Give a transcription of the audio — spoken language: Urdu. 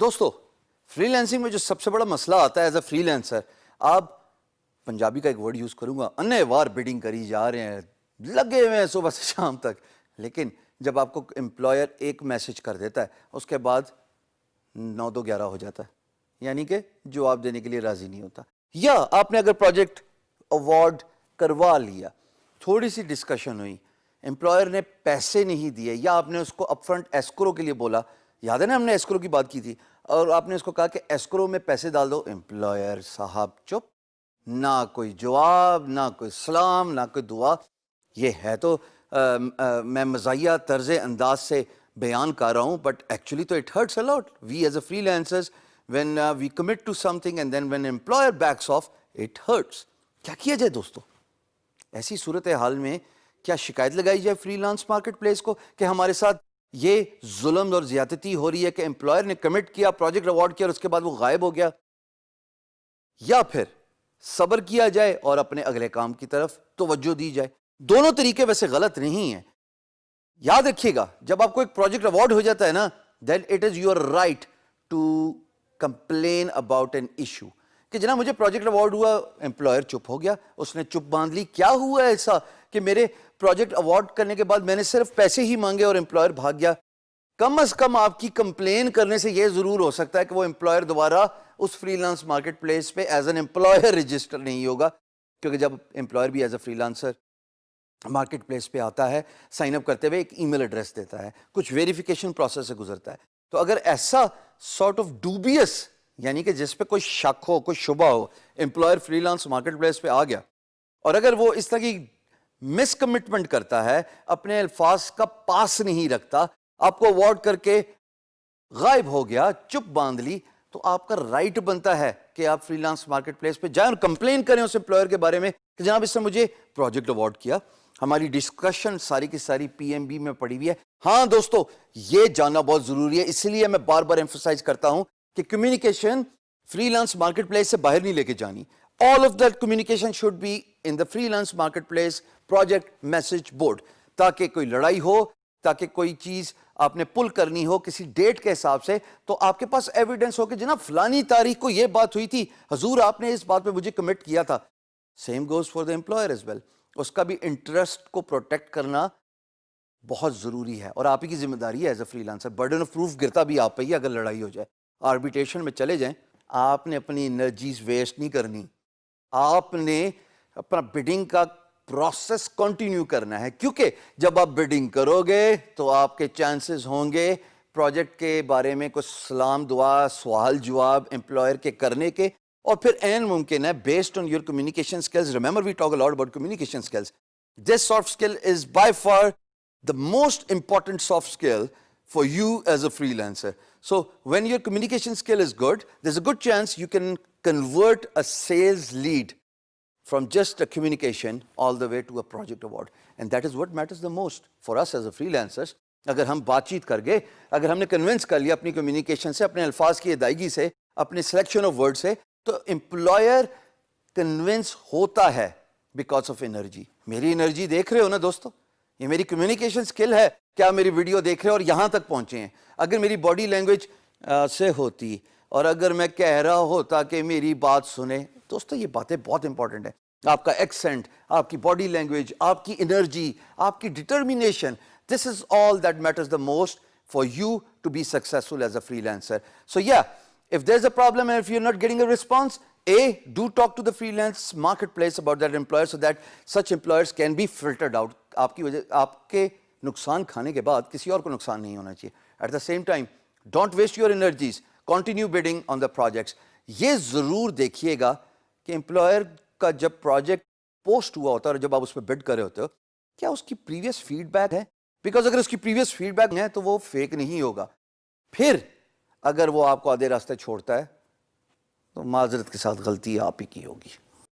دوستو فری لینسنگ میں جو سب سے بڑا مسئلہ آتا ہے ایز اے فری لینسر، آپ پنجابی کا ایک ورڈ یوز کروں گا، انے وار بیڈنگ کری جا رہے ہیں، لگے ہوئے ہیں صبح سے شام تک، لیکن جب آپ کو امپلائر ایک میسج کر دیتا ہے اس کے بعد 9-2-11 ہو جاتا ہے، یعنی کہ جواب دینے کے لیے راضی نہیں ہوتا، یا آپ نے اگر پروجیکٹ اوارڈ کروا لیا، تھوڑی سی ڈسکشن ہوئی، امپلائر نے پیسے نہیں دیے، یا آپ نے اس کو اپ فرنٹ ایسکرو کے لیے بولا، یاد ہے نا ہم نے ایسکرو کی بات کی تھی، اور آپ نے اس کو کہا کہ ایسکرو میں پیسے ڈال دو، امپلائر صاحب چپ، نہ کوئی جواب، نہ کوئی سلام، نہ کوئی دعا. یہ ہے تو میں مزاحیہ طرز انداز سے بیان کر رہا ہوں، بٹ ایکچولی تو it hurts a lot. We as a freelancers when we commit to something and then when employer backs off it hurts. کیا کیا جائے دوستو؟ ایسی صورتحال میں کیا شکایت لگائی جائے فری لانس مارکیٹ پلیس کو کہ ہمارے ساتھ یہ ظلم اور زیادتی ہو رہی ہے کہ امپلائر نے کمٹ کیا، پروجیکٹ اوارڈ کیا اور اس کے بعد وہ غائب ہو گیا؟ یا پھر صبر کیا جائے اور اپنے اگلے کام کی طرف توجہ دی جائے؟ دونوں طریقے ویسے غلط نہیں ہیں. یاد رکھیے گا، جب آپ کو ایک پروجیکٹ اوارڈ ہو جاتا ہے نا، then it is your right to complain about an issue کہ جناب مجھے پروجیکٹ اوارڈ ہوا، امپلائر چپ ہو گیا، اس نے چپ باندھ لی. کیا ہوا ایسا کہ میرے پروجیکٹ اوارڈ کرنے کے بعد میں نے صرف پیسے ہی مانگے اور امپلائر بھاگ گیا؟ کم از کم آپ کی کمپلین کرنے سے یہ ضرور ہو سکتا ہے کہ وہ امپلائر دوبارہ اس فری لانس مارکیٹ پلیس پہ ایز این امپلائر رجسٹر نہیں ہوگا، کیونکہ جب امپلائر بھی as a free lancer market place پہ آتا ہے، سائن اپ کرتے ہوئے ایک ای میل ایڈریس دیتا ہے، کچھ ویریفیکیشن پروسیس سے گزرتا ہے. تو اگر ایسا سارٹ آف ڈوبیس، یعنی کہ جس پہ کوئی شک ہو، کوئی شبہ ہو، employer freelance marketplace پہ آ گیا اور اگر وہ اس طرح کی مس کمٹمنٹ کرتا ہے، اپنے الفاظ کا پاس نہیں رکھتا، آپ کو اوارڈ کر کے غائب ہو گیا، چپ باندھ لی، تو آپ کا رائٹ بنتا ہے کہ آپ فری لانس مارکیٹ پلیس پہ جائیں اور کمپلین کریں اس امپلائر کے بارے میں کہ جناب اس نے مجھے پروجیکٹ اوارڈ کیا. ہماری ڈسکشن ساری کی ساری پی ایم بی میں پڑی ہوئی ہے. ہاں دوستو، یہ جاننا بہت ضروری ہے، اس لیے میں بار بار ایمفسائز کرتا ہوں کہ communication freelance marketplace سے باہر نہیں لے کے جانی. All of that communication should be in the freelance marketplace project message board, تاکہ کوئی لڑائی ہو، تاکہ کوئی چیز آپ نے پل کرنی ہو کسی ڈیٹ کے حساب سے، تو آپ کے پاس ایویڈنس ہو کہ جناب فلانی تاریخ کو یہ بات ہوئی تھی، حضور آپ نے اس بات پہ مجھے کمٹ کیا تھا. Same goes for the employer as well. اس کا بھی انٹرسٹ کو پروٹیکٹ کرنا بہت ضروری ہے، اور آپ ہی کی ذمہ داری ہے as a free lancer. Burden of proof گرتا بھی آپ پہ ہی اگر لڑائی ہو جائے. آربیٹریشن میں چلے جائیں، آپ نے اپنی انرجیز ویسٹ نہیں کرنی، آپ نے اپنا بڈنگ کا پروسیس کنٹینیو کرنا ہے، کیونکہ جب آپ بڈنگ کرو گے تو آپ کے چانسز ہوں گے پروجیکٹ کے بارے میں کچھ سلام دعا، سوال جواب امپلائر کے کرنے کے، اور پھر این ممکن ہے based on your communication skills. Remember we talk a lot about communication skills. This soft skill is by far the most important soft skill for you as a freelancer. So when your communication skill is good, there's a good chance you can convert a sales lead from just a communication all the way to a project award. And that is what matters the most for us as a freelancers. اگر ہم بات چیت کر گئے، اگر ہم نے کنونس کر لیا اپنی کمیونیکیشن سے، اپنے الفاظ کی ادائیگی سے، اپنے سلیکشن آف ورڈ سے، تو امپلائر کنونس ہوتا ہے بیکاز آف انرجی. میری انرجی دیکھ رہے ہو نا دوستو، یہ میری کمیونیکیشن سکل ہے. کیا میری ویڈیو دیکھ رہے ہیں اور یہاں تک پہنچے ہیں؟ اگر میری باڈی لینگویج سے ہوتی، اور اگر میں کہہ رہا ہوتا کہ میری بات سنیں، دوستو یہ باتیں بہت امپورٹنٹ ہیں. آپ کا ایکسنٹ، آپ کی باڈی لینگویج، آپ کی انرجی، آپ کی determination, this is all that matters the most for you to be successful as a freelancer. So yeah if there's a problem and if you're not getting a response, do talk to the freelance marketplace about that employer so that such employers can be filtered out. آپ کی وجہ، آپ کے نقصان کھانے کے بعد کسی اور کو نقصان نہیں ہونا چاہیے. At the same time, don't waste your energies. Continue bidding on the projects. یہ ضرور دیکھیے گا کہ امپلائر کا جب پروجیکٹ پوسٹ ہوا ہوتا ہے اور جب آپ اس پہ بڈ کر رہے ہوتے ہو، کیا اس کی پریویس فیڈ بیک ہے؟ بیکاز اگر اس کی پریویس فیڈ بیک ہے تو وہ فیک نہیں ہوگا. پھر اگر وہ آپ کو آدھے راستے چھوڑتا ہے تو معذرت کے ساتھ غلطی آپ ہی کی ہوگی.